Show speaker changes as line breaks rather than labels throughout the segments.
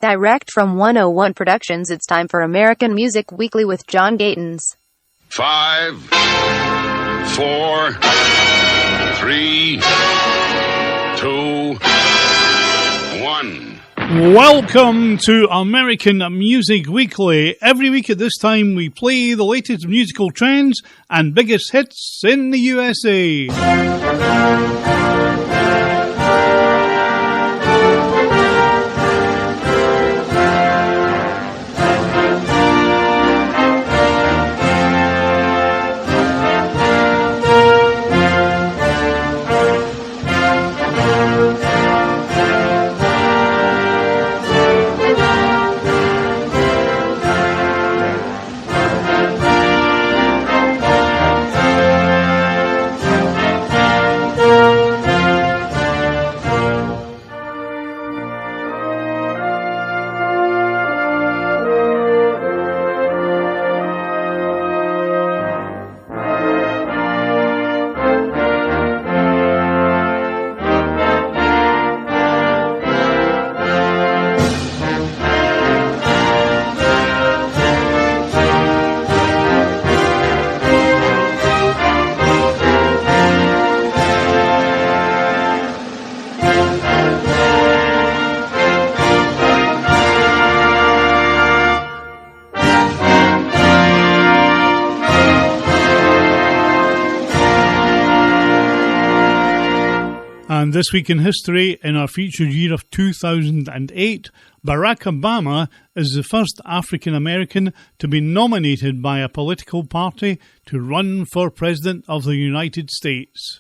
Direct from 101 Productions, it's time for American Music Weekly with John Gatins.
5, 4, 3, 2, 1.
Welcome to American Music Weekly. Every week at this time we play the latest musical trends and biggest hits in the USA. And this week in history, in our featured year of 2008, Barack Obama is the first African American to be nominated by a political party to run for President of the United States.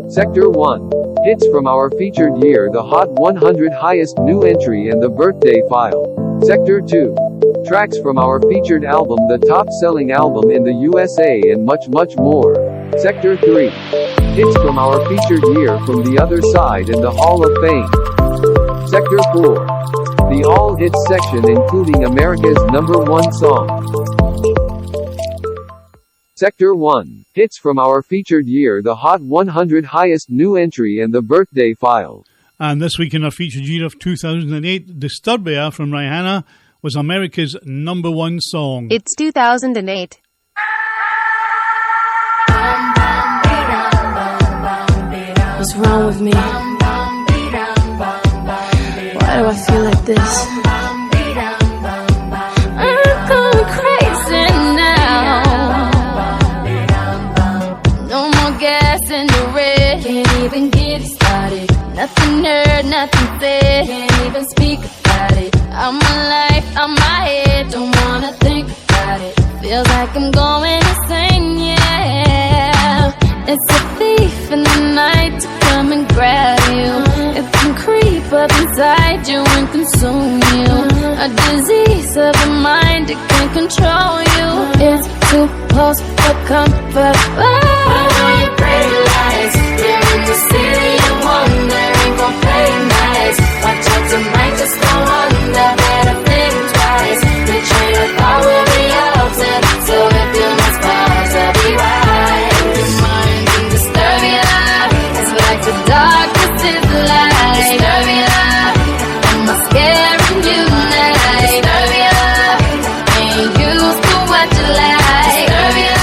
Sector 1. Hits from our featured year, the Hot 100 highest new entry and the birthday file. Sector 2. Tracks from our featured album, the top-selling album in the USA, and much, much more. Sector 3. Hits from our featured year, From the Other Side and the Hall of Fame. Sector 4. The All Hits section, including America's #1 song. Sector 1. Hits from our featured year, the Hot 100 highest new entry and the birthday file.
And this week in our featured year of 2008, Disturbia from Rihanna was America's #1 song.
It's 2008.
What's wrong with me? Why do I feel like this? I'm going crazy now. No more gas in the red. Can't even get it started. Nothing heard, nothing said. Can't even speak about it. I'm my life, I'm my head. Don't wanna think about it. Feels like I'm going insane, yeah. It's a thief in the night to come and grab you. It can creep up inside you and consume you. A disease of the mind, it can control you. It's too close for comfort. Oh, your pretty lies. You're in the city of wonder, ain't gon' play nice. Watch out, tonight just go under. Better think twice. The train of thought will be altered. So if you must pause, I'll be right. The darkness is the light. Disturbia, am I scaring you now? Disturbia, ain't used to what you like. Disturbia,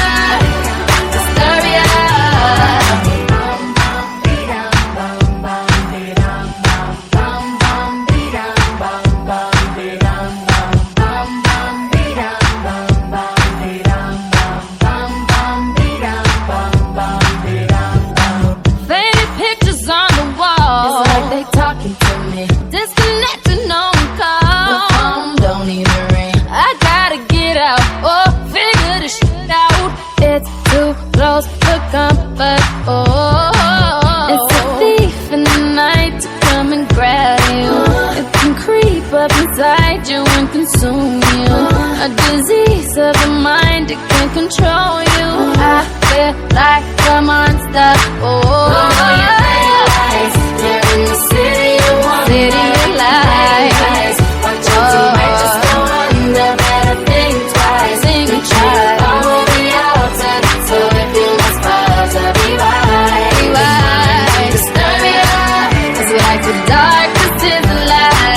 close for comfort. Oh, it's a thief in the night to come and grab you. It can creep up inside you and consume you. A disease of the mind, it can control you. I feel like a monster. Oh, your lies. You're in the city of wonder. City of lies. Watch out, tonight just go under. Better think twice. Think twice. So if you must pause, I'll be right. Disturbia, it's like the darkness is the light.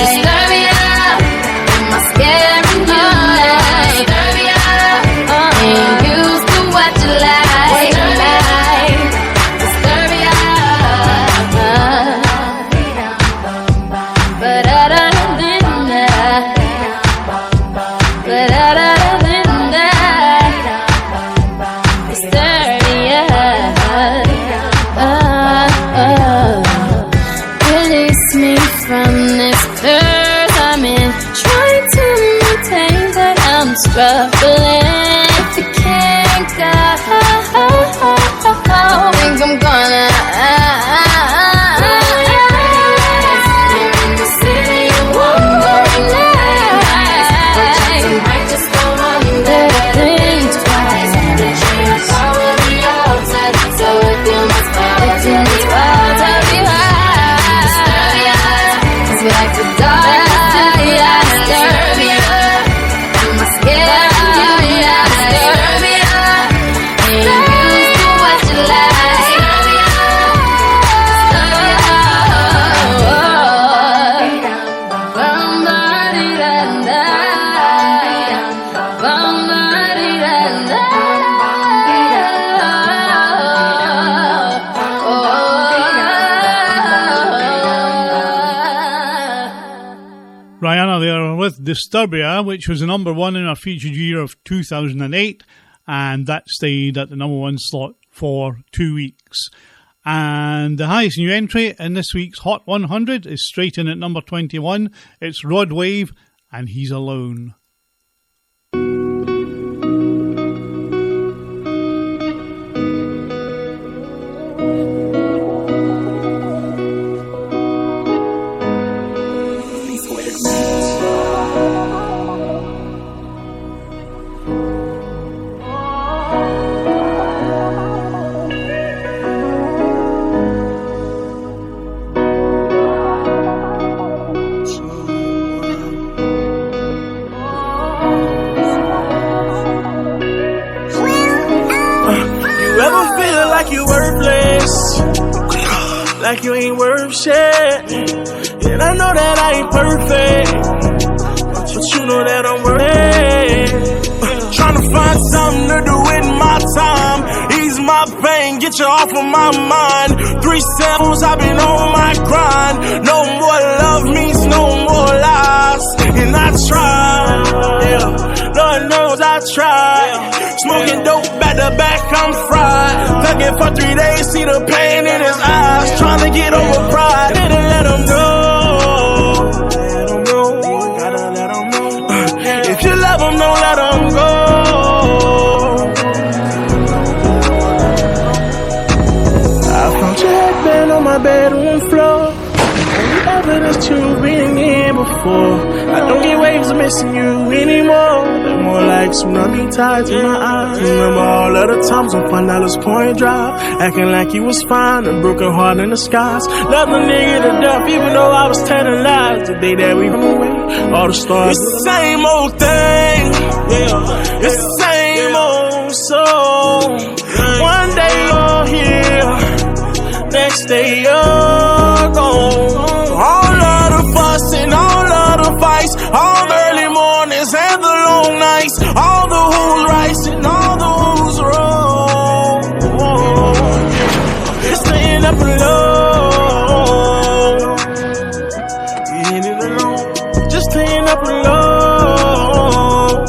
If you must fall, if you must fall, tell me why. Cause we like to die, disturb me up. I'm scared, disturb me up. And you do what you like.
Rihanna there with Disturbia, which was the number one in our featured year of 2008, and that stayed at the number one slot for 2 weeks. And the highest new entry in this week's Hot 100 is straight in at number 21. It's Rod Wave, and He's Alone.
Like you ain't worth shit. And I know that I ain't perfect, but you know that I'm worth it. Tryna find something to do with my time, ease my pain, get you off of my mind. 3 cycles, I've been on my grind. No more love means no more lies. And I try, yeah, Lord knows I try. Smoking dope back to back, I'm fried. Thugging for 3 days, see the pain in his eyes. Trying to get over pride, didn't let him know. Let him know, gotta let him know. If you love him, don't let him go. I found your headband on my bedroom floor. Only evidence you've been here before. I don't get waves of missing you anymore. They're more like tsunami tides in my eyes. Remember all of the times on $5 Point Drive, acting like you was fine, a broken heart in the skies. Love the nigga to death, even though I was telling lies. The day that we run away, all the stars. It's the same old thing, yeah. It's the same old song. One day you're here, next day you're gone. All of the fuss and all of the fights, all the early mornings and the long nights, all the who's right and all the who's wrong. It's the end up alone. You ain't it alone, just to end up alone.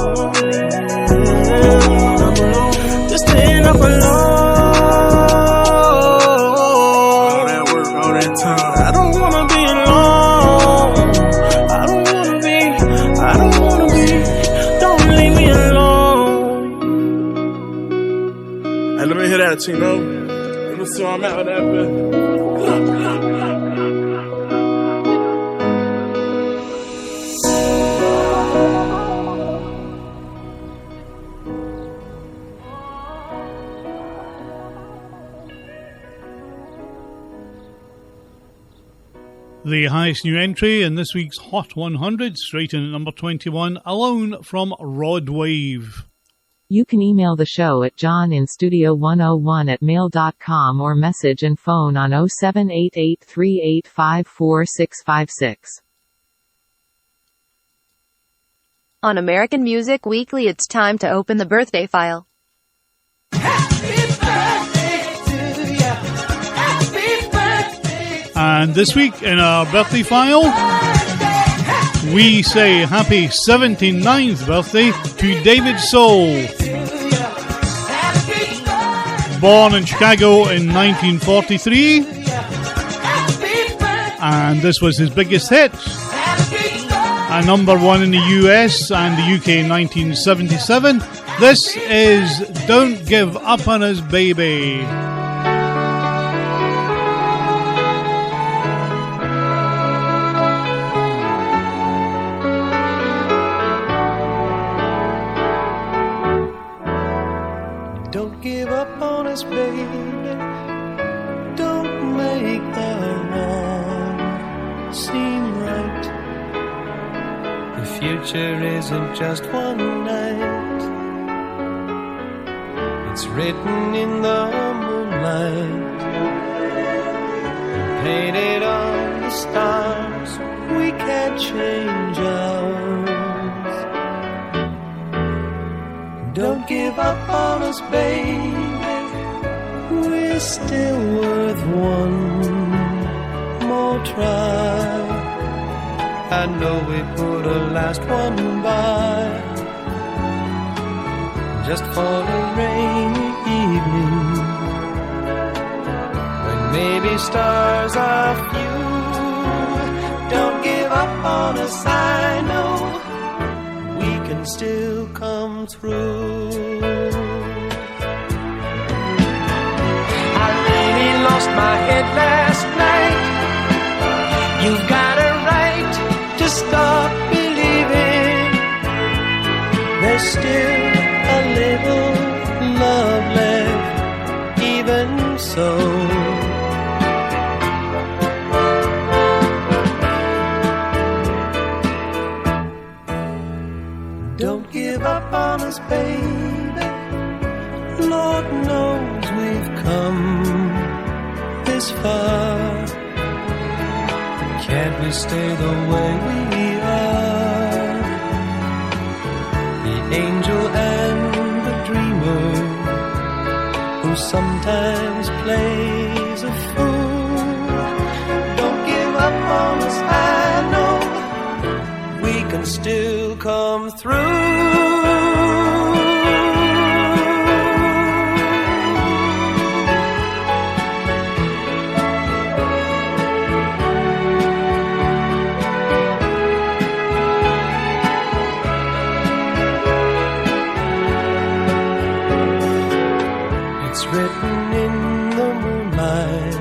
Just to end up alone. All that work, all that time. I don't wanna be alone. I don't wanna be. Don't leave me alone. Hey, let me hear that, Tino. Let me see where I'm at with that bit.
The highest new entry in this week's Hot 100, straight in at number 21, Alone from Rod Wave.
You can email the show at johninstudio101@mail.com or message and phone on 078838545656.
On American Music Weekly, it's time to open the birthday file.
And this week in our birthday file, we say happy 79th birthday to David Soul. Born in Chicago in 1943. And this was his biggest hit. A number one in the US and the UK in 1977. This is Don't Give Up on Us, Baby.
Don't give up on us, baby. future isn't just one night. It's written in the moonlight, painted on the stars. We can't change ours. Don't give up on us, baby. We're still worth one more try. I know we put a last one by, just for a rainy evening, when maybe stars are few. Don't give up on us, I know we can still come through. I really lost my head last night. You've got a right to stop believing. There's still a little love left, even so. Don't give up on us, baby. Lord knows we've come this far. Can't we stay the way we are? The angel and the dreamer, who sometimes plays a fool. Don't give up on us, I know we can still come through. It's written in the moonlight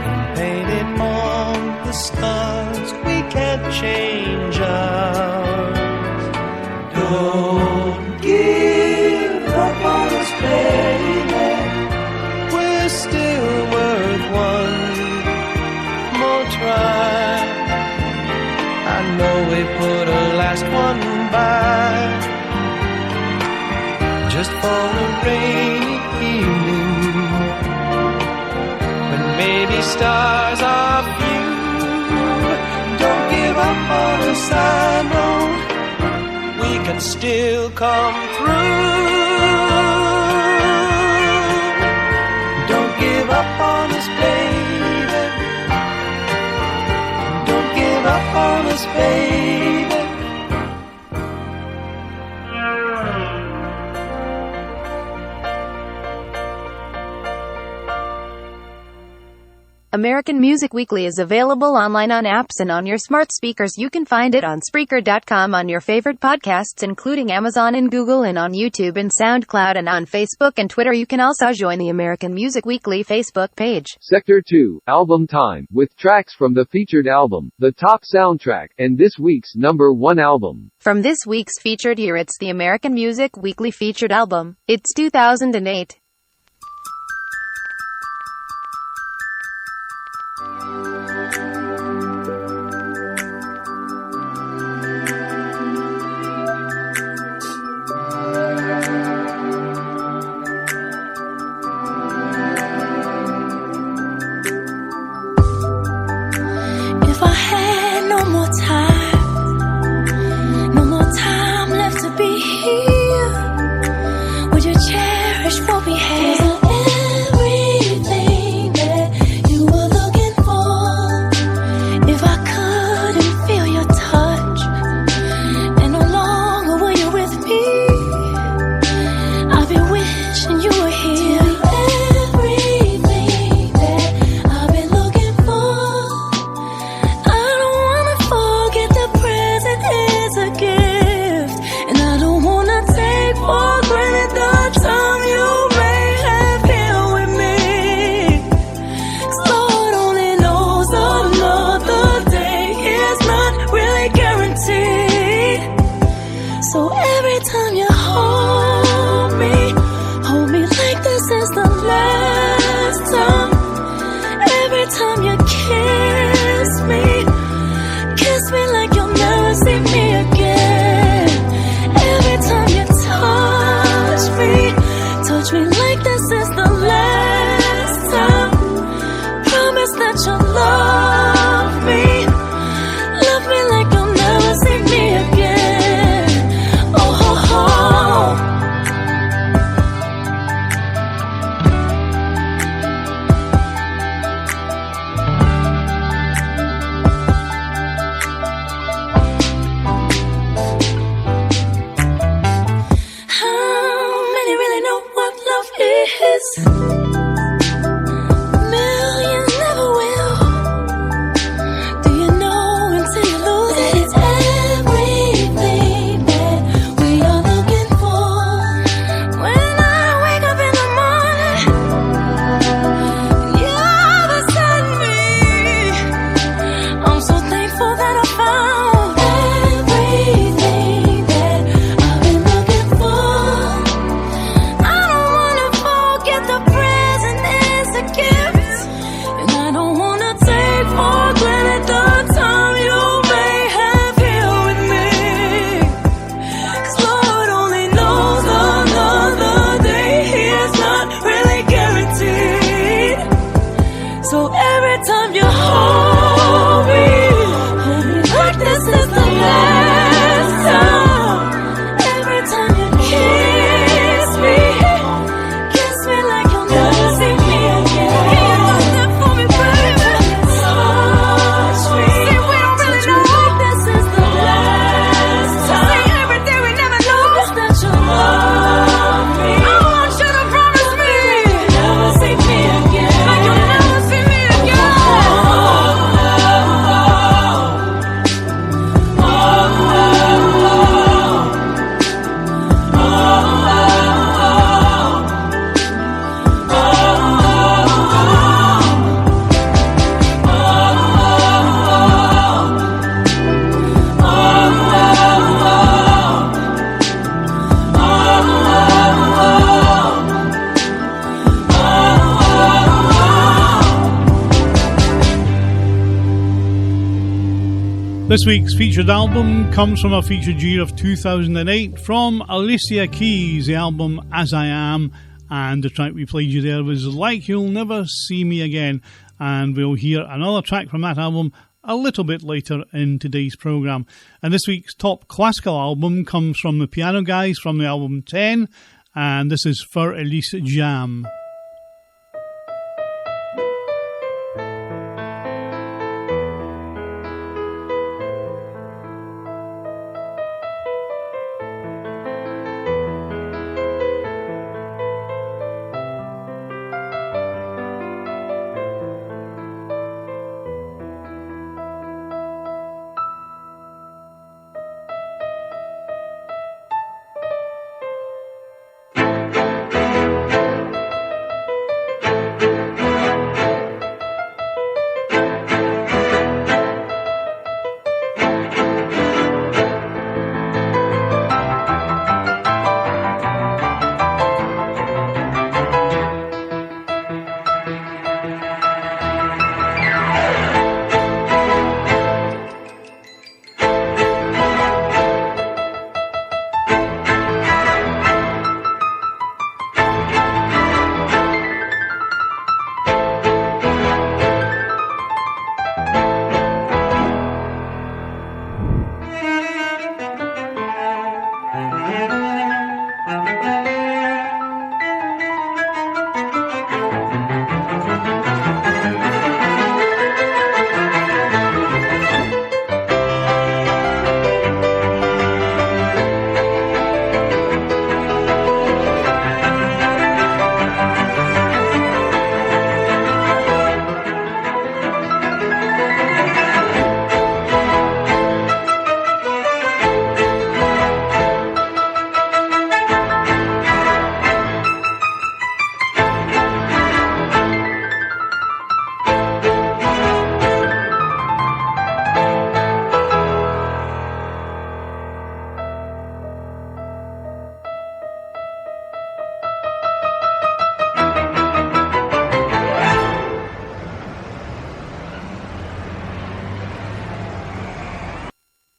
and painted on the stars. We can't change ours. Don't give up on us, baby. We're still worth one more try. I know we put a last one by, just for a rainy evening, when maybe stars are few. Don't give up on us, I know we can still come through. Don't give up on us, baby. Don't give up on us, baby.
American Music Weekly is available online on apps and on your smart speakers. You can find it on Spreaker.com, on your favorite podcasts including Amazon and Google, and on YouTube and SoundCloud, and on Facebook and Twitter. You can also join the American Music Weekly Facebook page.
Sector 2, Album Time, with tracks from the featured album, the top soundtrack, and this week's number 1 album.
From this week's featured year, it's the American Music Weekly featured album. It's 2008.
If I had no more time left to be here, would you cherish what we
This week's featured album comes from a featured year of 2008 from Alicia Keys, the album As I Am, and the track we played you there was Like You'll Never See Me Again, and we'll hear another track from that album a little bit later in today's programme. And this week's top classical album comes from the Piano Guys from the album 10, and this is Für Elise Jam.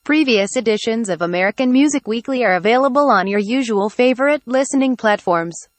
Previous editions of American Music Weekly are available on your usual favorite listening platforms.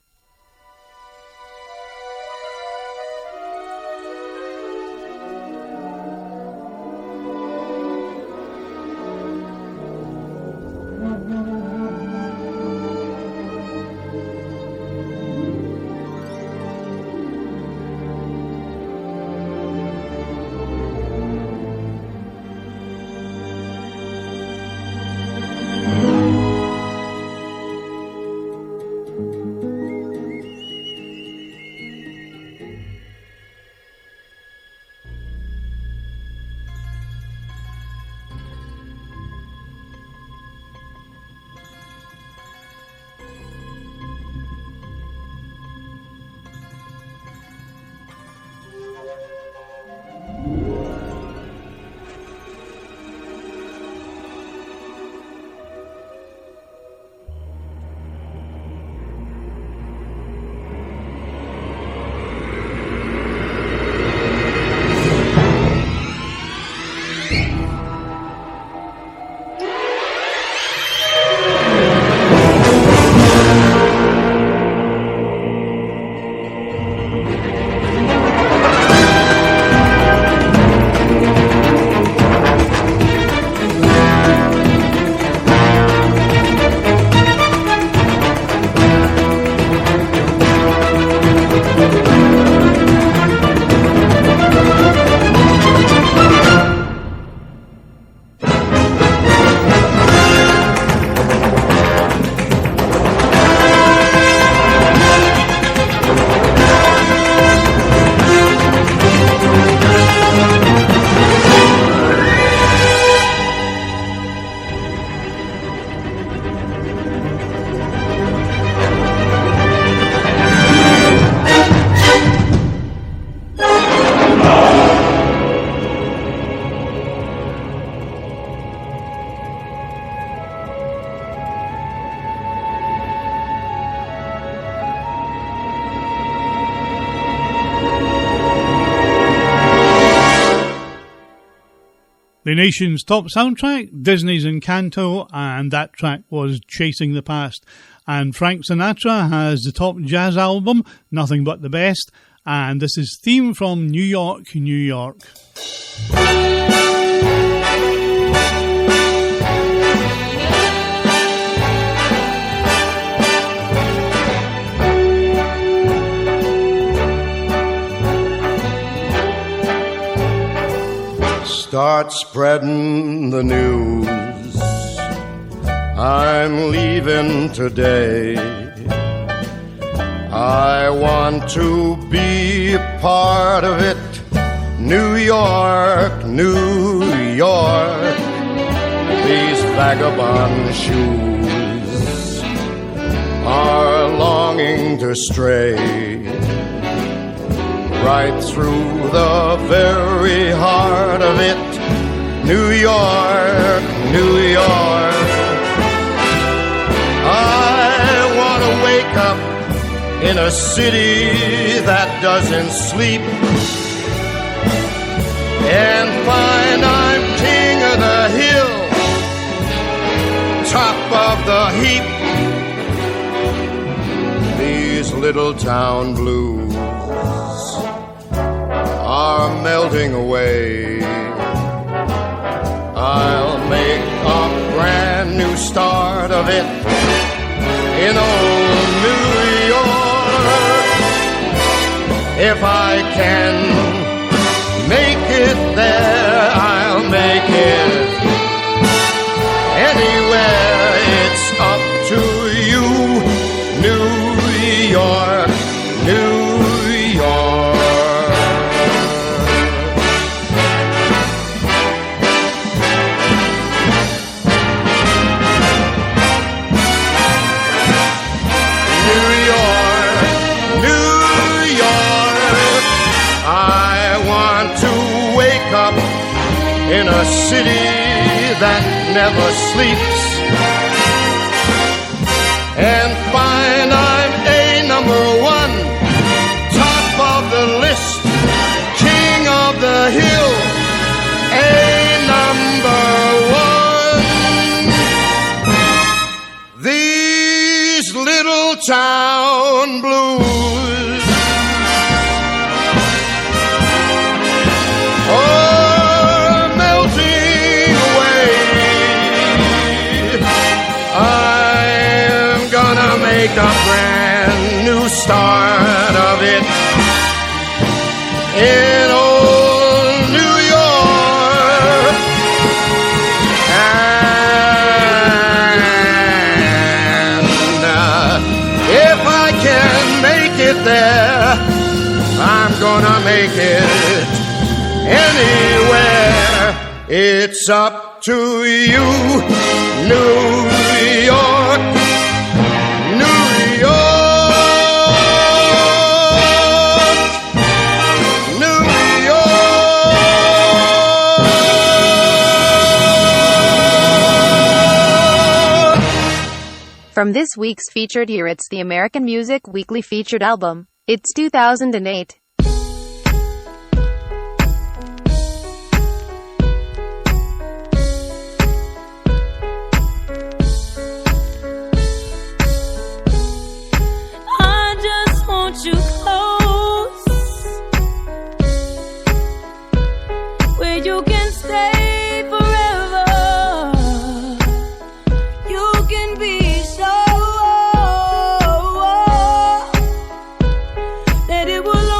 The nation's top soundtrack, Disney's Encanto, and that track was Chasing the Past. And Frank Sinatra has the top jazz album, Nothing But the Best, and this is Theme from New York, New York.
Start spreading the news. I'm leaving today. I want to be a part of it. New York, New York. These vagabond shoes are longing to stray right through the very heart of it. New York, New York. I want to wake up in a city that doesn't sleep and find I'm king of the hill, top of the heap. These little town blues are melting away. I'll make a brand new start of it in old New York. If I can make it there, I'll make it anywhere. It's up to you, New York, New York. In a city that never sleeps and find I'm a number one, top of the list, king of the hill, a number one. These little town blues make a brand new start of it in old New York. And if I can make it there, I'm gonna make it anywhere. It's up to you, New York.
From this week's Featured Year, it's the American Music Weekly Featured Album. It's 2008.
I just want you close, where you can stay forever. You can be that it will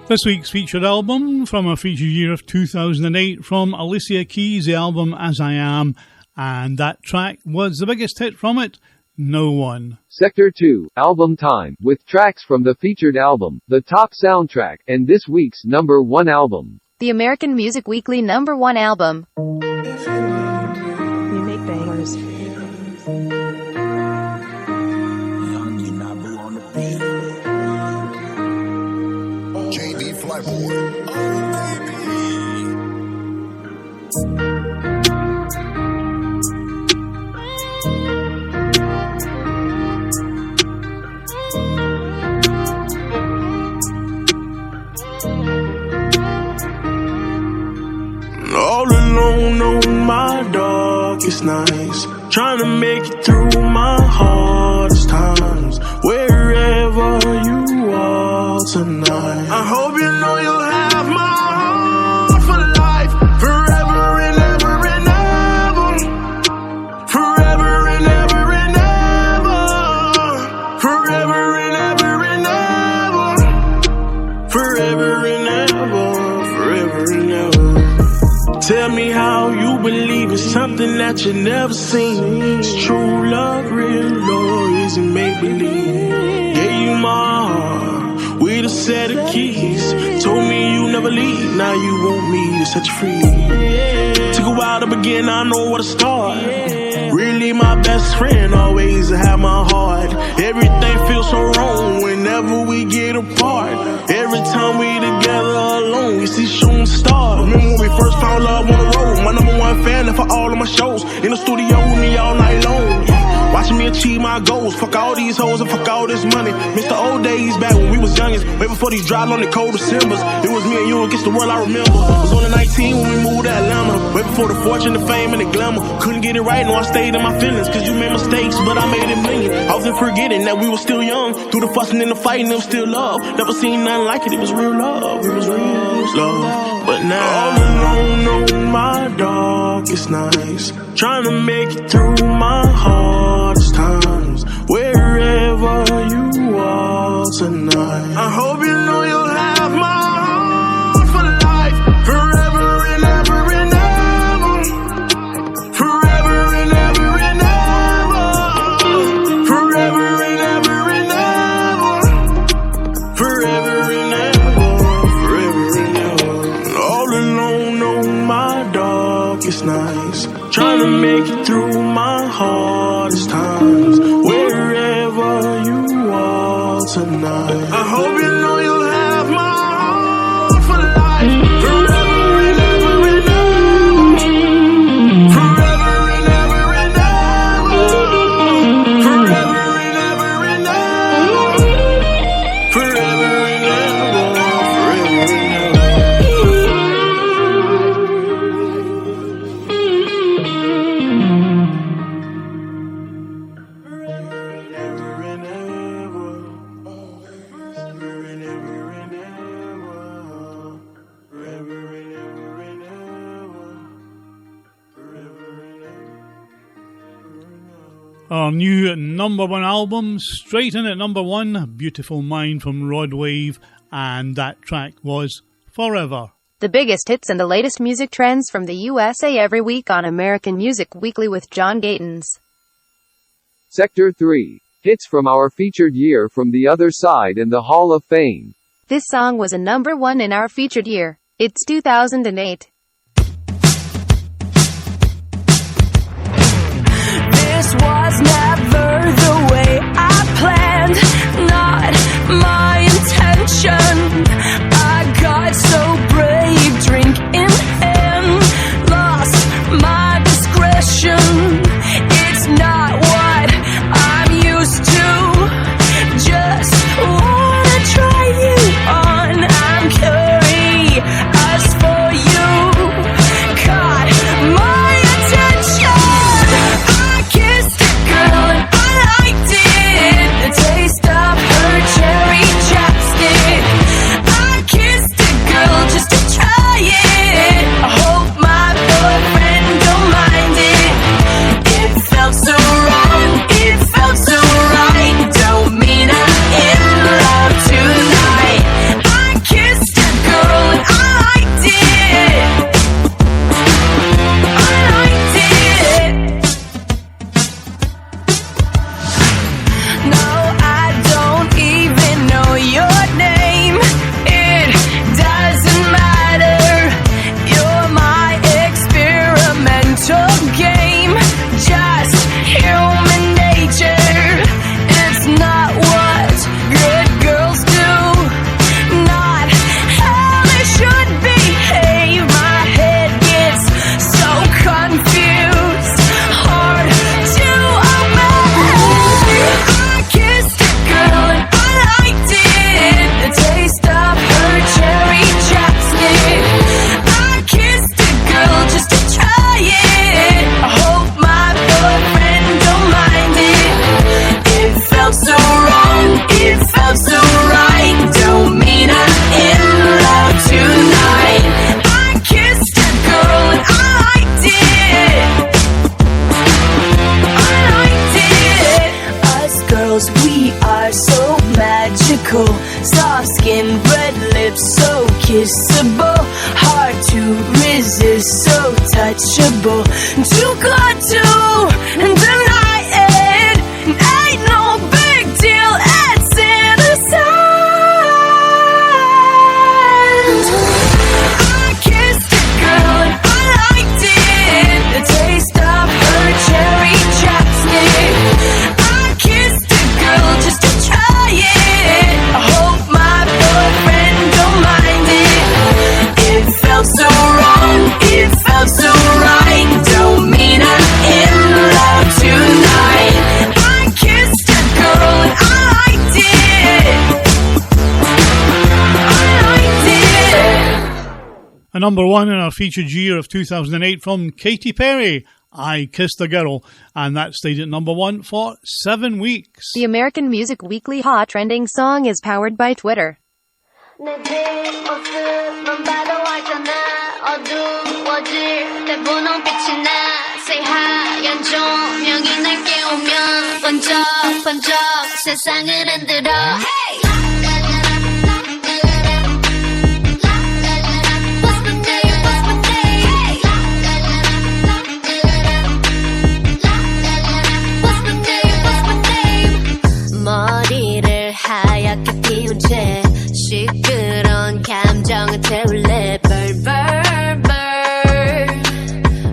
This week's featured album from our featured year of 2008 from Alicia Keys, the album As I Am, and that track was the biggest hit from it, No One.
Sector 2, Album Time, with tracks from the featured album, the top soundtrack, and this week's number 1 album.
The American Music Weekly number 1 album.
We make bangers.
JD Flyboy.
All alone on my darkest nights, trying to make it through my hardest times. Wherever you are tonight, I hope you know you'll have my heart for life, forever and ever and ever, forever and ever and ever, forever and ever and ever, forever and ever, forever and ever. Tell me how you believe in something that you never seen. It's true love, real love, isn't make-believe. Gave you my heart with a set of keys. Told me you never leave, now you want me to set you free. Took a while to begin, I know where to start. Really my best friend, always have my heart. Everything feels so wrong whenever we get apart. Every time we together alone, we see shooting stars. Remember when we first found love on the road? My number 1 fan for all of my shows. In the studio with me all night long, watching me achieve my goals. Fuck all these hoes and fuck all this money. Miss the old days back when we was youngest, way before these dry lonely cold Decembers. It was me and you against the world, I remember. Was only 19 when we moved to Atlanta, way before the fortune, the fame, and the glamour. Couldn't get it right, no, I stayed in my feelings, cause you made mistakes, but I made it million. Often forgetting that we were still young, through the fussing and the fighting, it was still love. Never seen nothing like it, it was real love, it was real love. But now, all alone on my darkest nights, trying to make it through my hardest times. Wherever you are tonight, I hope you know you'll have my heart for life, forever and ever and ever, forever and ever and ever, forever and ever and ever, forever and ever, forever and ever. All alone on my darkest nights, trying to make it through my hardest times. Wherever you are tonight, I hope you know you'll have my heart for life, forever and ever and ever, forever and ever and ever, forever and ever and ever, forever and ever, forever and
Our new number 1 album, straight in at number 1, Beautiful Mind from Rod Wave, and that track was Forever.
The biggest hits and the latest music trends from the USA every week on American Music Weekly with John Gatins.
Sector 3, hits from our featured year from the other side and the Hall of Fame.
This song was a number 1 in our featured year. It's 2008.
This was never the way I planned, not my intention. I got so brave, drink in hand, lost my discretion. It's not what I'm used to, just wanna try you on. I'm curious for you.
A number one in our featured year of 2008 from Katy Perry, I Kissed a Girl, and that stayed at number one for 7 weeks.
The American Music Weekly Hot Trending Song is powered by Twitter.
내 뒷모습만 봐도 알잖아 어두워질 때 분홍빛이 나 새하얀 조명이 날 깨우면 번쩍번쩍 세상을 흔들어 hey! 머리를 하얗게 피운 채 시끄러운 감정을 태울래 벌벌벌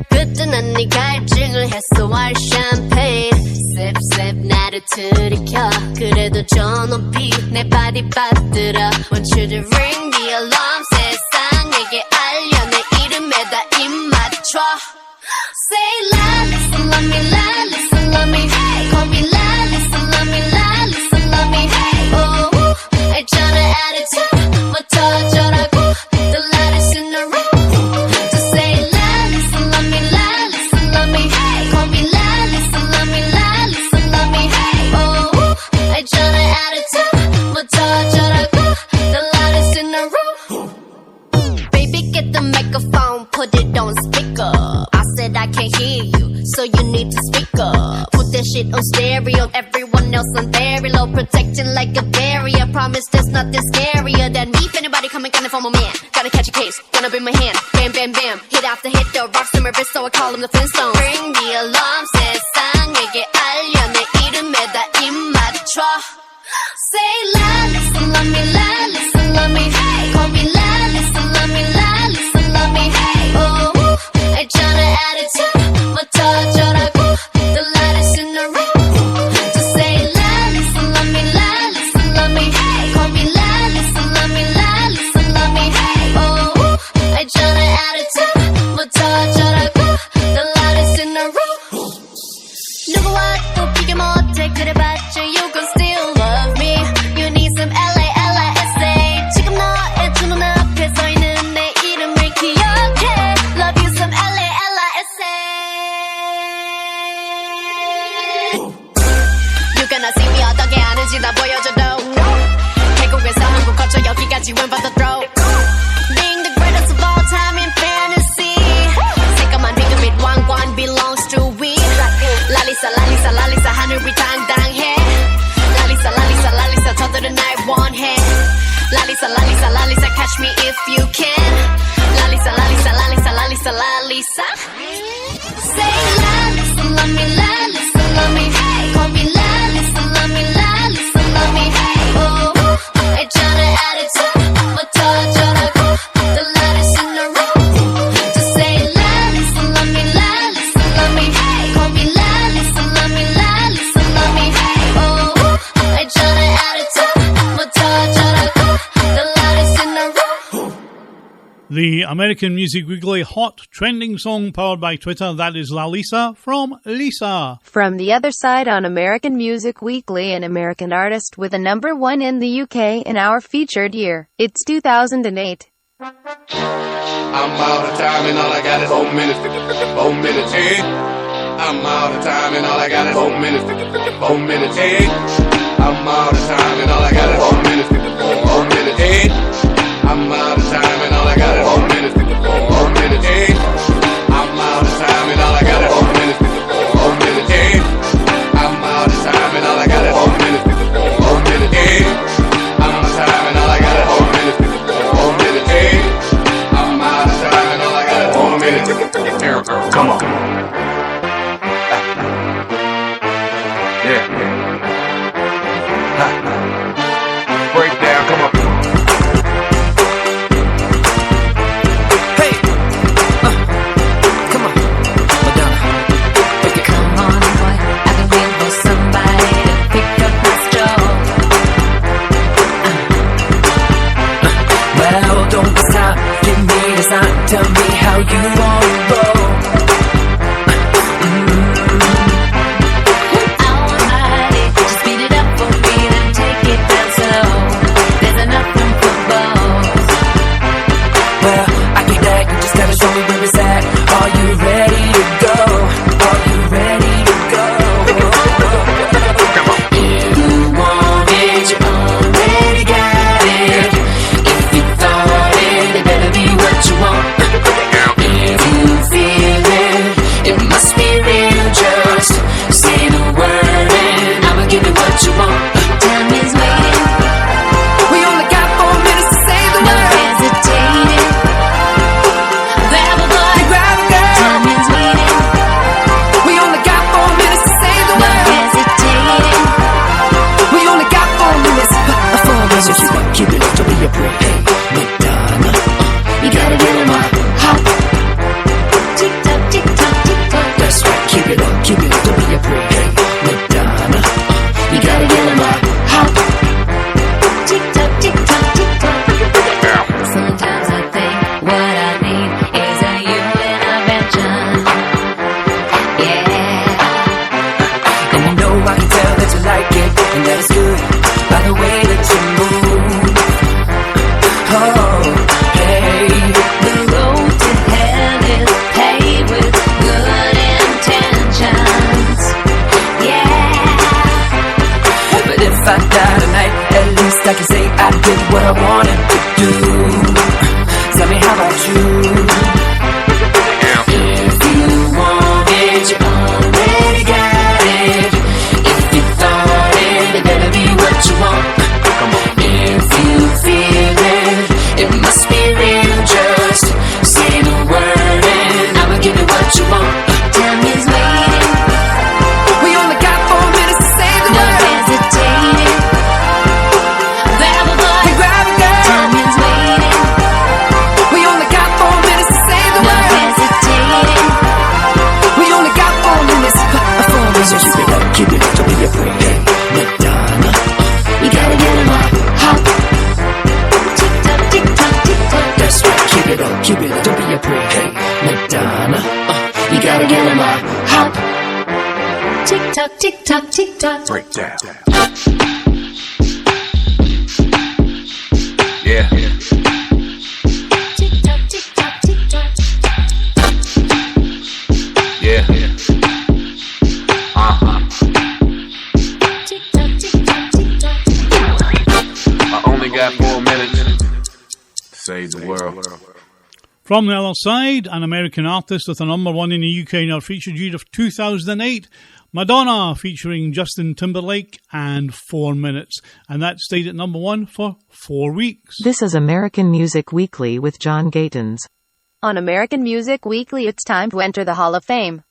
그때 난 네 갈증을 해소할 샴페인 셉셉 나를 들이켜 그래도 저 높이 내 발이 빠뜨려 Want you to ring the alarm 세상에게 알려 내 이름에다 입 맞춰 Say la, listen, love me, la, listen, love me, hey. Call me la, listen, love me, la, listen, love me, hey. Oh, 있잖아 attitude, 뭐 터져라고, the loudest in the room. Just say la, listen, love me, la, listen, love me, hey. Call me la, listen, love me, la, listen, love me, hey. Oh, 있잖아 attitude, 뭐 터져라고, the loudest in the room. Baby, get the microphone, put it on speaker. I can't hear you, so you need to speak up. Put that shit on stereo, everyone else on very low, protecting like a barrier. Promise there's nothing scarier than me. If anybody coming for my man, gotta catch a case, gonna bring my hand, bam bam bam. Hit after hit, the rocks in my wrist, so I call them the Flintstones. Ring the alarm, 세상에게 알려 내 이름에다 입 맞춰. Say la, listen, love me, la, listen, love me, hey. Call me la, listen, love me, la, listen, love me, hey. Oh. 있잖아 attitude 뭐 터져라고 the loudest in the room Just say la, listen, love me, la, listen, love me, hey. Call me la, listen, love me, la, listen, love me, hey. Oh, 있잖아 attitude 뭐 터져라고 the loudest in the room 누구와 또 비교 못해 그래봤자 you can still love me You need some LALISA 지금 너의 두 눈앞에 서 있는 내 이름을 기억해 Love you some LALISA You gonna see me 어떻게 하는지 나 보여줘도 태국에서 한국 거쳐 여기까지 went by the throat Being the greatest of all time in fantasy 새까만 휘두빛 왕관 belongs to we 랄리사 랄리사 랄리사 하늘이 당당해 랄리사 랄리사 랄리사 저들은 날 원해 랄리사 랄리사 랄리사 catch me if you can 랄리사 랄리사 랄리사 랄리사 랄리사 Say la, listen, love me, la, listen, love me, hey. Call me la, listen, love me, la, listen, love me, hey. Oh, 있잖아 attitude 뭐 터져라고 the loudest in the room Just say la, listen, love me, la, listen, love me, hey. Call me la, listen, love me, la, listen, love me, hey. Oh, 있잖아 attitude 뭐 터져라고 the loudest in the room
The American Music Weekly Hot Trending Song powered by Twitter, that is La Lisa from Lisa.
From the other side on American Music Weekly, an American artist with a number one in the UK in our featured year. It's 2008.
I'm out of time and all I got is 4 minutes. 4 minutes, hey. I'm out of time and all I got is 4 minutes. 4 minutes, hey. I'm out of time and all I got is 4 minutes. 4 minutes, hey. I'm out of time and all I got is 4 minutes. 4 minutes, hey. I'm out of time and all I got is 4 minutes. 4 minutes, hey. I'm out of time and all I got is 4 minutes. 4 minutes, hey. I'm out of time and all I got is 4 minutes. 4 minutes, hey. I'm out of time and all I got is 4 minutes. Here, girl, come on. Yeah. Break down, come on.
and that is good by the way that you move. Oh, hey, the road to hell is paved with good intentions. Yeah, but if I die tonight, at least I can say I did what I wanted to do. Tell me, how about you? If you want it, you already got it. If you thought it, it better be what you want. If you feel it, it must be real. Just say the word and I'ma give you what you want. Time is waiting. We only got 4 minutes to save the world. No hesitating. Grab a boy, grab a girl. Time is waiting. We only got 4 minutes to save the world. No hesitating. We only got 4 minutes. 4 minutes. So keep it up, don't be afraid. Hey, Madonna, you gotta get him up. Hop. Tick tock, tick tock, tick tock. That's right, keep it up, don't be afraid. Hey, Madonna, you gotta get him up. Hop. Tick tock, tick tock, tick tock.
Break down. Yeah.
Tick tock, tick tock, tick tock.
Yeah.
Tick tock, tick tock, tick tock.
I only got 4 minutes to save the world.
From the other side, an American artist with a number one in the UK in our featured year of 2008, Madonna featuring Justin Timberlake and 4 Minutes. And that stayed at number one for 4 weeks.
This is American Music Weekly with John Gatons.
On American Music Weekly, it's time to enter the Hall of Fame.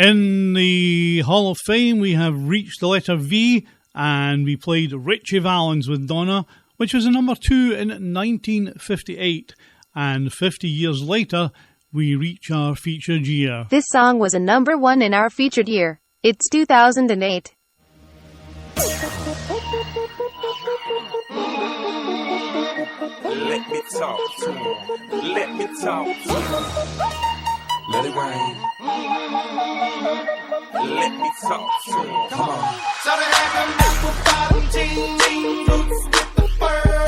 In the Hall of Fame, we have reached the letter V, and we played Ritchie Valens with Donna, which was a number 2 in 1958. And 50 years later, we reach our featured year.
This song was a number 1 in our featured year. It's 2008.
Let me talk to him. Let me talk to him. Let it rain. Let me talk to him. Come on. So they had them apple bottom jeans boots with the fur.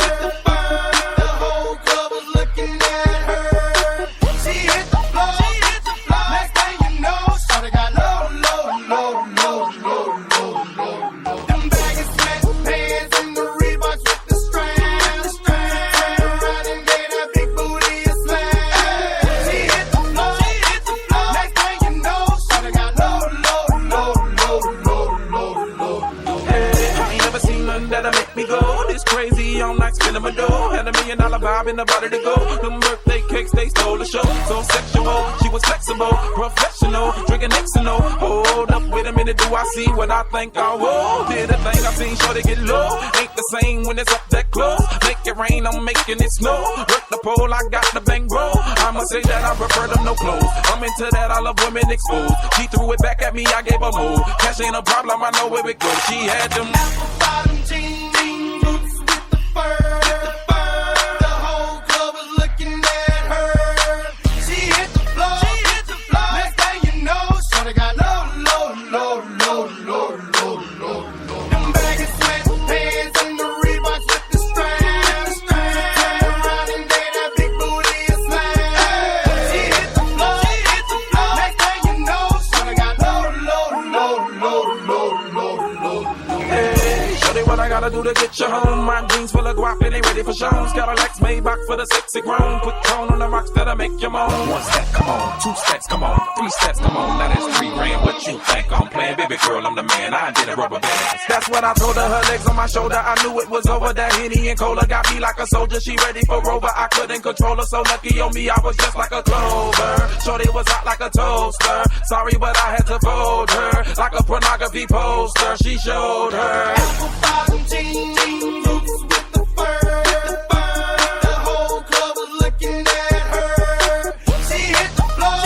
The whole club was looking at her. She hit the floor.
$1 million vibe in the body to go. Them birthday cakes, they stole the show. So sexual, she was flexible, professional, drinking Xanol. Hold up, wait a minute, do I see what I think I will? Did a thing I seen, sure they get low. Ain't the same when it's up that close. Make it rain, I'm making it snow. Work the pole, I got the bang bro. I'ma say that I prefer them no clothes. I'm into that, I love women exposed. She threw it back at me, I gave her move. Cash ain't a problem, I know where it goes. She had them apple bottom jeans, boots with the fur. The whole club was looking at her. She hit the floor. Next thing you know, shorty got low. Them baggy sweatpants and the Reeboks with the straps. Turn around and gave that big booty a smash. She hit the floor. Next thing you know, shorty got low. Hey, shorty, what I gotta do to get you home? My jeans full of guap and they ready for shows. Got a Lex Maybach for the sexy grown. Put tone on the rocks that'll make you moan. 1 step, come on. 2 steps, come on. 3 steps, come on. Now that's $3 grand. What you think I'm playing? Baby girl, I'm the man. I did a rubber band. That's what I told her. Her legs on my shoulder. I knew it was over. That Henny and Cola got me like a soldier. She ready for Rover. I couldn't control her. So lucky on me, I was just like a clover. Shorty was hot like a toaster. Sorry, but I had to fold her like a pornography poster. She showed her apple bottom jeans, boots with the fur. The whole club was looking at her. She hit the floor.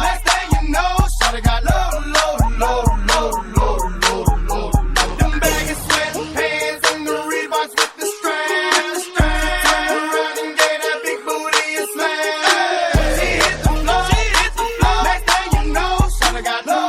Next thing you know, shawty got low. Them baggy sweatpants and the Reeboks with the straps. Turn around and gave that big booty a smash. She hit the floor. Next thing you know, shawty got low.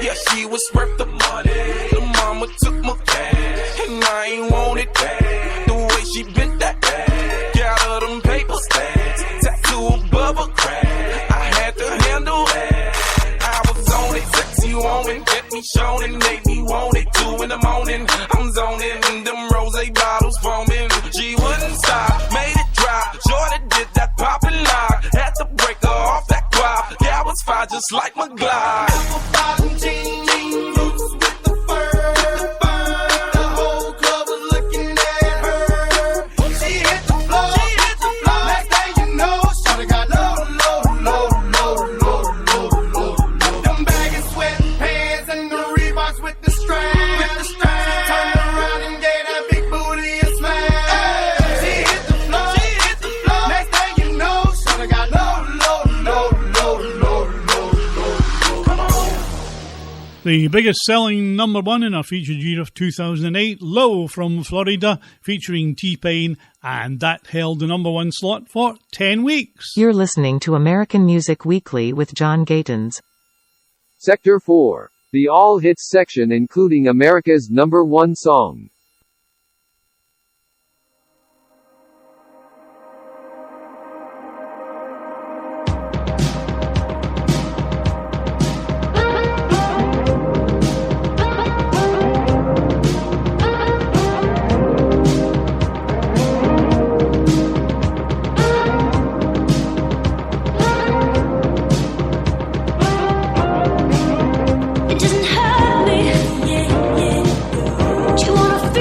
Yeah, she was worth the money. The mama took my cash, and I ain't want it back. The way she bent that ass, got her them paper stacks, tattoo above her crack. I had to handle that. I was on it, sexy woman, kept me showing, and made me want it. 2 in the morning, I'm zoning, and them rosé bottles foaming. She wouldn't stop, made it drop. Jordan did that pop and lock, had to break her off that guap. Yeah, I was fine just like my Glock. Apple bottom jeans, boots with the fur. The whole club was looking at her. She hit the floor. Next thing you know, shawty got low. Them baggy sweatpants and the Reeboks with the straps. Turned around and gave that big booty a smash. She hit the floor. Next thing you know, shawty got low. Come on.
The biggest selling number one in our featured year of 2008, Low from Florida, featuring T-Pain, and that held the number one slot for 10 weeks.
You're listening to American Music Weekly with John Gatins.
Sector 4. The All Hits section including America's number 1 song.
It doesn't hurt me. You wanna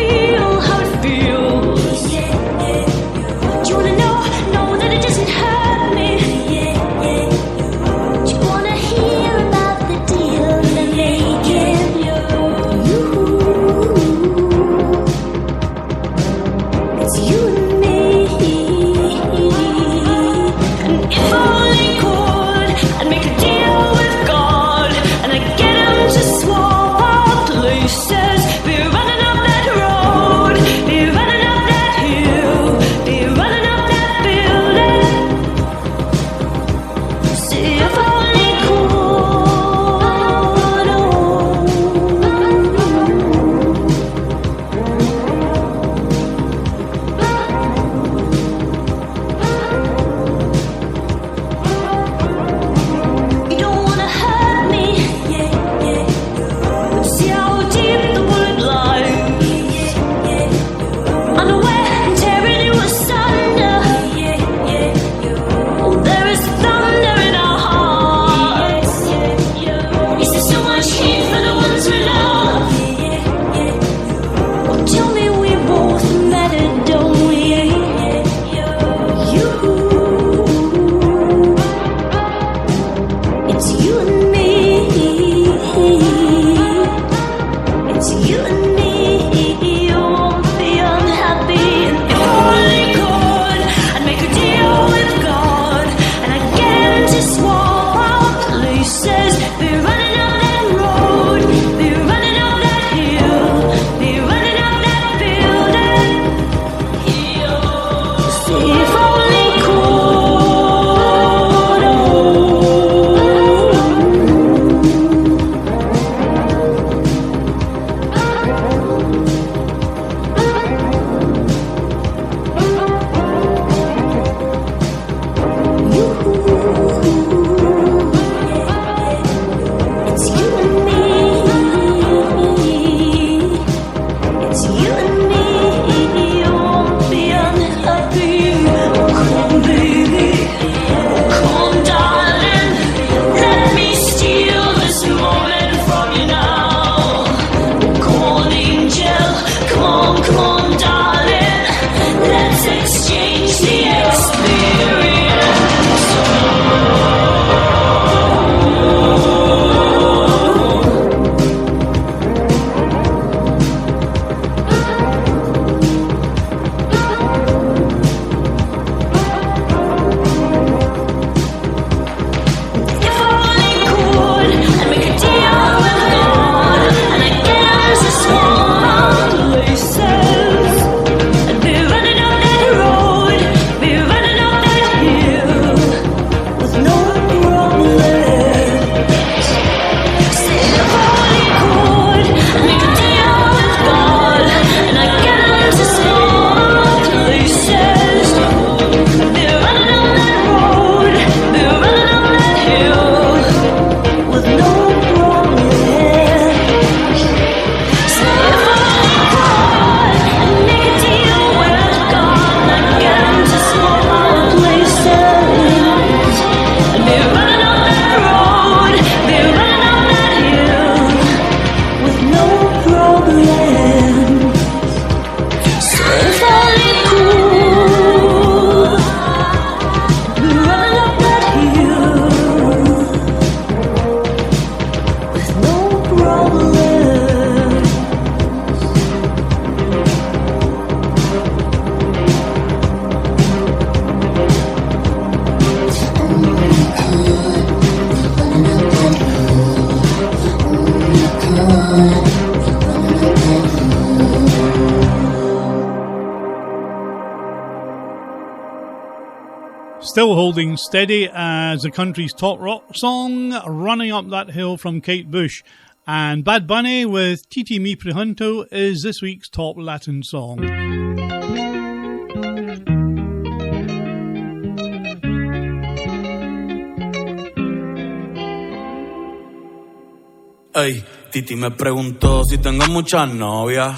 It's only cool. We're running up that hill with no problem.
Still holding steady as the country's top rock song, Running Up That Hill from Kate Bush. And Bad Bunny with Titi Mi Pregunto is this week's top Latin song.
Ey, Titi me preguntó si tengo muchas novias.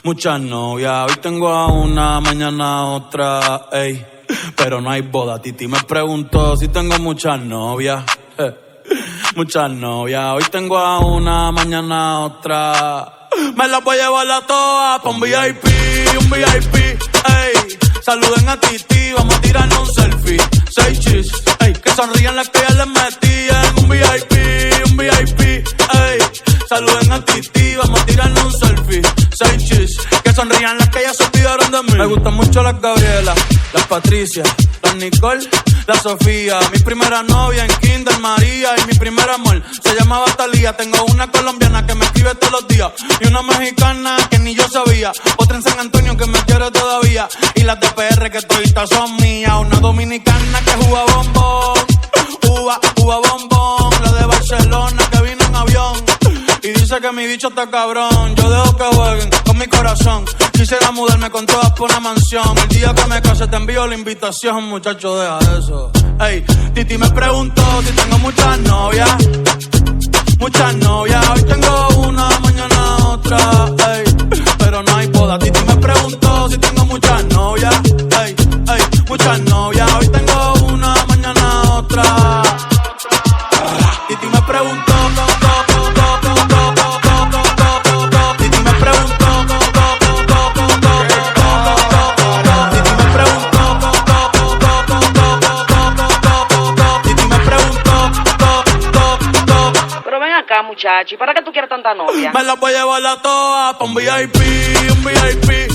Muchas novias, hoy tengo a una, mañana a otra, ey. Pero no hay boda. Titi me preguntó si tengo muchas novias. Muchas novias, hoy tengo a una, mañana a otra. Me las voy a llevar a todas pa' un VIP, ey. Saluden a Titi, vamos a tirarnos un selfie. 6 chis, ey. Que sonrían las que ya les metí en un VIP, ey. Saluden a Titi, vamos a tirarnos un selfie. 6 chis, que sonrían las que ya se olvidaron de mí. Me gustan mucho las Gabriela, las Patricia, las Nicole, la Sofía. Mi primera novia en Kinder María y mi primer amor se llamaba Talía. Tengo una colombiana que me escribe todos los días y una mexicana que ni yo sabía. Otra en San Antonio que me quiere todavía y las de PR que toditas son mías. Una dominicana que juega bombón, juega bombón. La de Barcelona que vino en avión y dice que mi bicho está cabrón. Yo dejo que jueguen con mi corazón. Quisiera mudarme con todas por una mansión. El día que me case te envío la invitación, muchacho, deja eso. Ey, Titi me preguntó si tengo muchas novias. Muchas novias, hoy tengo una, mañana otra, ey. Pero no hay boda. Titi me preguntó si tengo muchas novias. Ey, ey, muchas novias, hoy tengo una, mañana otra. Titi me preguntó.
Muchacho, ¿y para qué tú quieres tanta novia?
Me las voy a llevar a todas pa' un VIP, ey.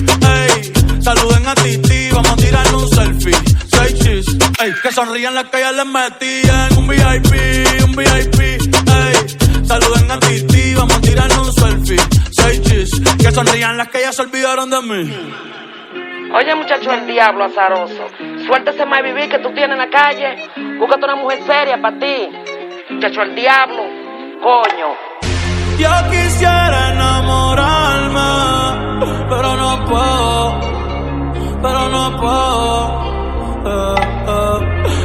Saluden a Titi, vamos a tirarnos un selfie. 6 chis, ey. Que sonrían las que ya les metí en un VIP, ey. Saluden a Titi, vamos a tirarnos un selfie. 6 chis, que sonrían las que ya se olvidaron de mí.
Oye, muchacho, el diablo azaroso. Suéltese más vivir que tú tienes en la calle. Búscate una mujer seria para ti. Muchacho, el diablo. Coño.
Yo quisiera enamorarme, pero no puedo,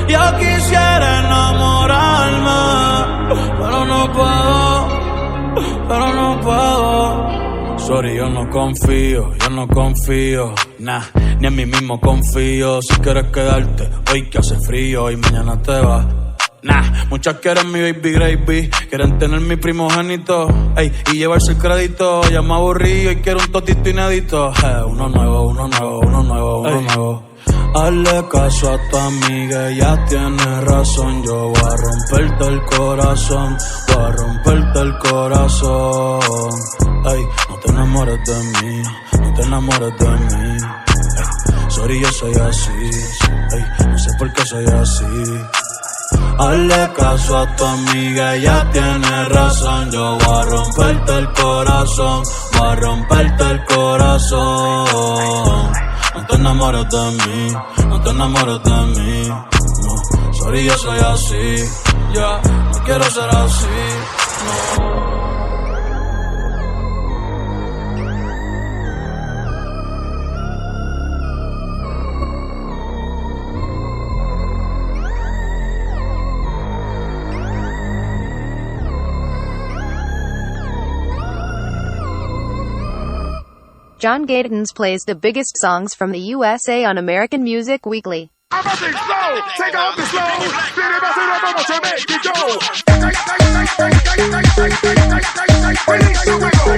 Yo quisiera enamorarme, pero no puedo. Sorry, yo no confío, nah, ni en mí mismo confío. Si quieres quedarte, hoy que hace frío y mañana te vas. Nah, muchas quieren mi baby gravy, quieren tener mi primogénito, ey, y llevarse el crédito. Ya me aburrí y quiero un totito inédito. Uno nuevo. Hazle caso a tu amiga, ella tiene razón. Yo voy a romperte el corazón, ey, no te enamores de mí, ey, sorry, yo soy así, ey, no sé por qué soy así. Hazle caso a tu amiga, ella tiene razón. Yo voy a romperte el corazón, No te enamores de mí, no. Sorry, yo soy así, ya, no quiero ser así, no.
John Gatons plays the biggest songs from the USA on American Music Weekly.
Take off the slow. Release the wiggle.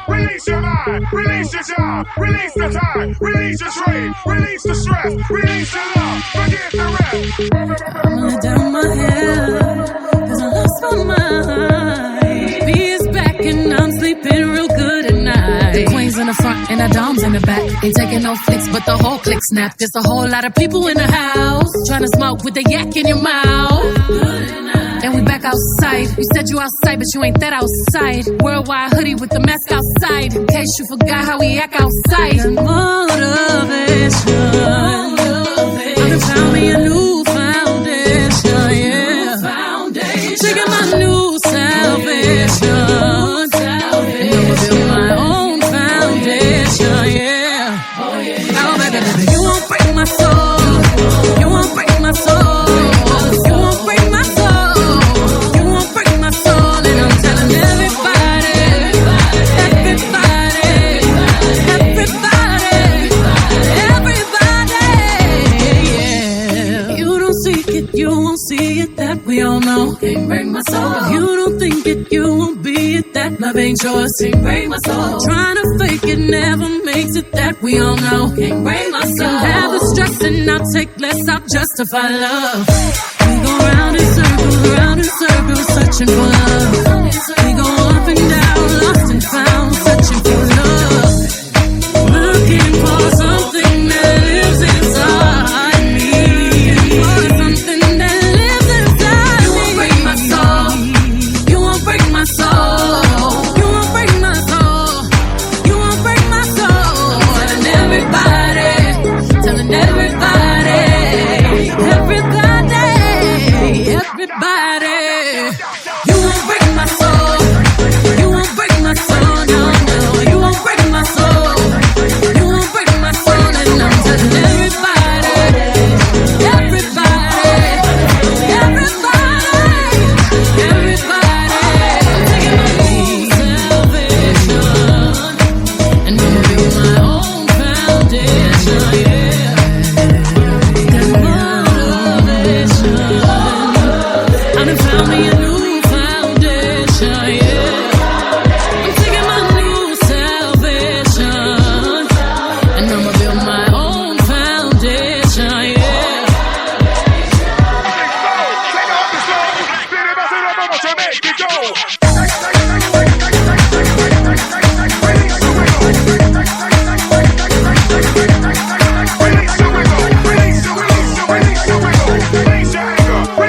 release your mind, release your job, release the time, release your trade, release the stress, release your love, forget the rest.
I'm gonna down my head, cause I lost my mind. B is back and I'm sleeping real good at night. The queens in the front and the doms in the back. Ain't taking no flicks, but the whole click snap. There's a whole lot of people in the house trying to smoke with the yak in your mouth. And we back outside. You said you outside, but you ain't that outside. Worldwide hoodie with the mask outside. In case you forgot how we act outside. And motivation. I done found me a new foundation, yeah. Taking my new salvation. And I'ma build my own foundation, yeah. Now, baby, you won't break my soul. You won't break my soul. You won't break my soul. You won't break my soul. And I'm telling everybody, yeah. You don't seek it, you won't see it, that we all know. Can't break my soul. You don't think it, you won't be it, that love ain't yours. Can't break my soul. Trying to fake it never makes it, that we all know. Can't break my soul. Have the stress and I'll take less, I'll justify love. We go round in circles, searching for love. We go up and down, lost and found, searching for love. Looking for something that lives inside me. For something that lives inside me. You won't break my soul. You won't break my soul. You won't break my soul. You won't break my soul. Telling everybody, telling everybody, everybody. You won't break my soul. You won't break my soul. No, no. You won't break my soul. You won't break my soul. And I'm telling everybody, everybody, everybody, everybody. Taking my own salvation. And I'm gonna build my own foundation, yeah. Got motivation. I done found me a new foundation, yeah. I'm taking my new salvation. And I'ma build my own foundation, yeah.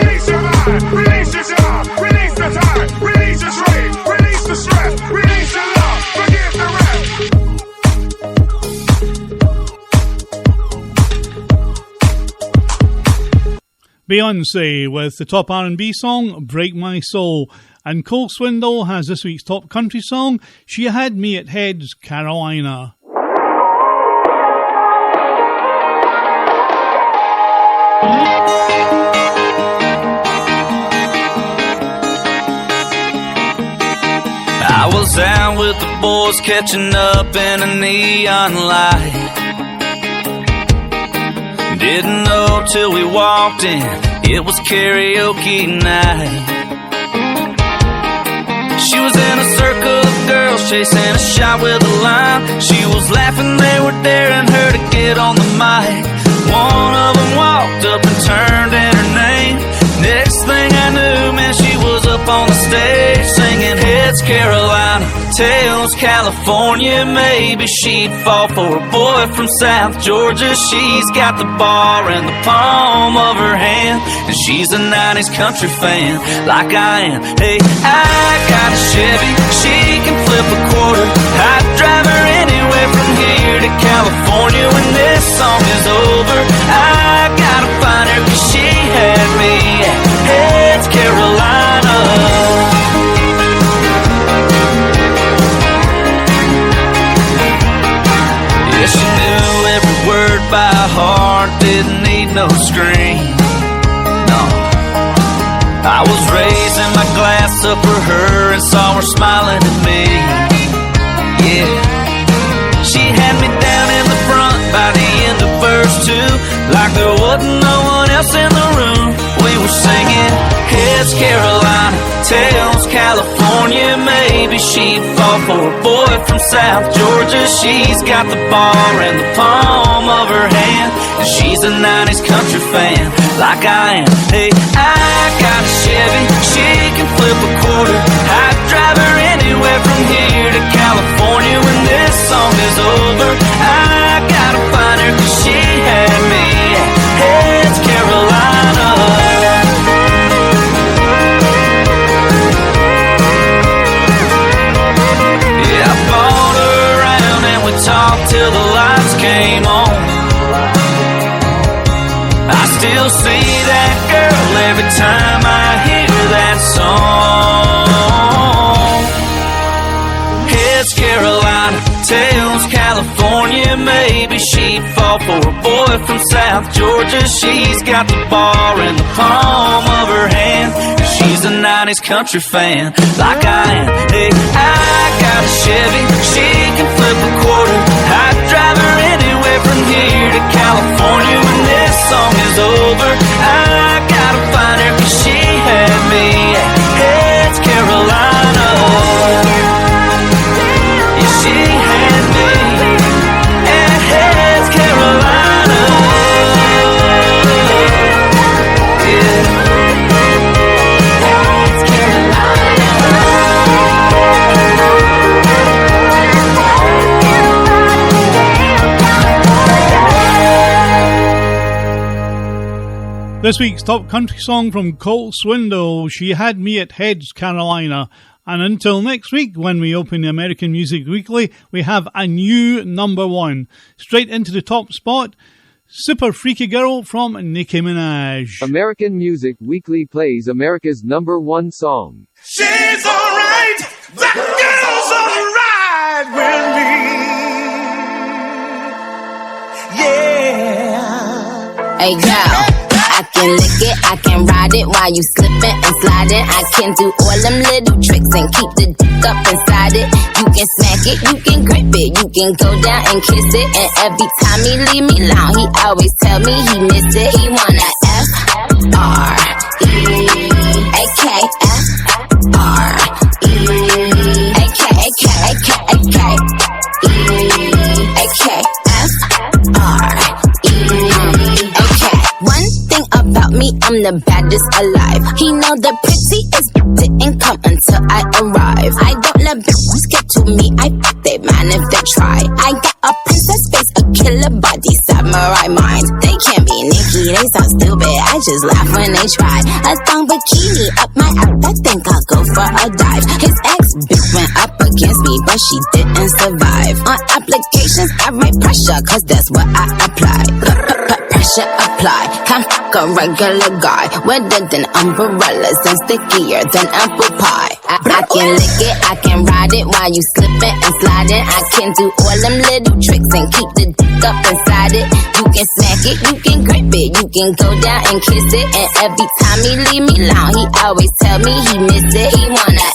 Release your job, release the time, release your trade, release the stress, release your love, forget the rest.
Beyonce with the top R&B song, Break My Soul. And Cole Swindle has this week's top country song, She Had Me at Heads, Carolina.
I was out with the boys catching up in a neon light. Didn't know till we walked in, it was karaoke night. She was in a circle of girls chasing a shot with a lime. She was laughing, they were daring her to get on the mic. One of them walked up and turned in her name. Next thing I knew, man, she was up on the stage singing Heads Carolina, Tails California. Maybe she'd fall for a boy from South Georgia. She's got the bar in the palm of her hand, and she's a 90s country fan like I am. Hey, I got a Chevy, she can flip a quarter. I'd drive her anywhere from here to California. When this song is over, I gotta find her, 'cause she had me at Heads Carolina. Yeah, she knew every word by heart, didn't need no screen. No, I was raising my glass up for her and saw her smiling at me. Yeah, she had me down in the front by the end of verse 2, like there wasn't no one else in the room. We were singing, hey,
Heads Carolina, tails California. Maybe she'd fall for a boy from South Georgia. She's got the bar in the palm of her hand, and she's a 90s country fan like I am. Hey, I got a Chevy, she can flip a quarter. I'd drive her anywhere from here to California. When this song is over, I gotta find her 'cause she had me. Heads Carolina. Yeah, I bought her around and we talked till the lights came on. I still see that girl every time I hear that song. Heads Carolina, tails California. Maybe she'd fall for a boy from South Georgia. She's got the bar in the palm of her hand, and she's a 90s country fan like I am. Hey, I got a Chevy, she can flip a quarter. I'd drive her anywhere from here to California. When this song is over, I gotta find her 'cause she had me. Heads Carolina. Yeah, she had me. And heads Carolina. Yeah. Heads Carolina.
This week's top country song from Colt Swindle, She Had Me at Heads Carolina. And until next week, when we open the American Music Weekly, we have a new number one. Straight into the top spot, Super Freaky Girl from Nicki Minaj.
American Music Weekly plays America's number one song.
She's alright, that girl's alright with me. Yeah.
Hey girl, I can lick it, I can ride it while you slipping and sliding. I can do all them little tricks and keep the dick up inside it. You can smack it, you can grip it, you can go down and kiss it. And every time he leave me alone, he always tell me he miss it. He wanna I'm the baddest alive. He know the prettiest didn't come until I arrive. I don't let bitches get to me, I fuck they man if they try. I got a princess face, a killer body, samurai mind. They can't be Nicki, they sound stupid, I just laugh when they try. A thong bikini up my ass, I think I'll go for a dive. His ex-bitch went up against me, but she didn't survive. On applications, I write pressure, cause that's what I apply. Pressure apply, can't fuck a regular guy. Wetter than umbrellas and stickier than apple pie. I can lick it, I can ride it while you slipping and sliding. I can do all them little tricks and keep the dick up inside it. You can smack it, you can grip it, you can go down and kiss it. And every time he leave me alone, he always tell me he miss it. He wanna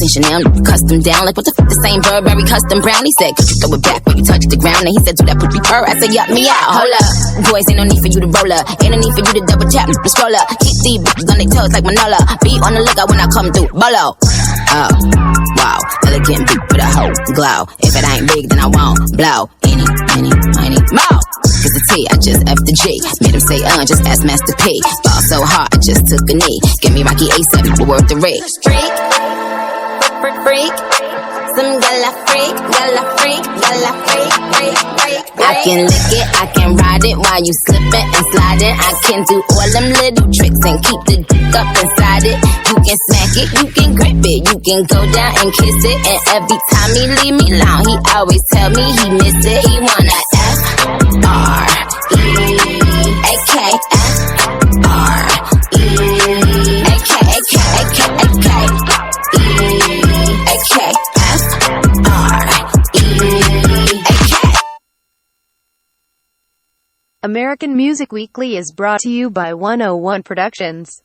Chanel, custom down, like what the fuck, the same Burberry custom brown. He said, could you throw it back when you touch the ground? And he said, do that pussy purr. I said, yup, me out, hold up. Boys, ain't no need for you to roll up, ain't no need for you to double tap, scroll up. Keep these bitches on their toes like Manola. Be on the lookout when I come through, bolo. Oh, wow, elegant beat with a whole glow. If it ain't big, then I won't blow. Any, more. Cause the T, I just F the G. Made him say, just ask Master P. Ball so hard, I just took a knee. Give me Rocky A7, but worth the rate. Freak, some gala freak, freak. I can lick it, I can ride it while you slipping and sliding. I can do all them little tricks and keep the dick up inside it. You can smack it, you can grip it, you can go down and kiss it. And every time he leave me alone, he always tell me he miss it. He wanna
American Music Weekly is brought to you by 101 Productions.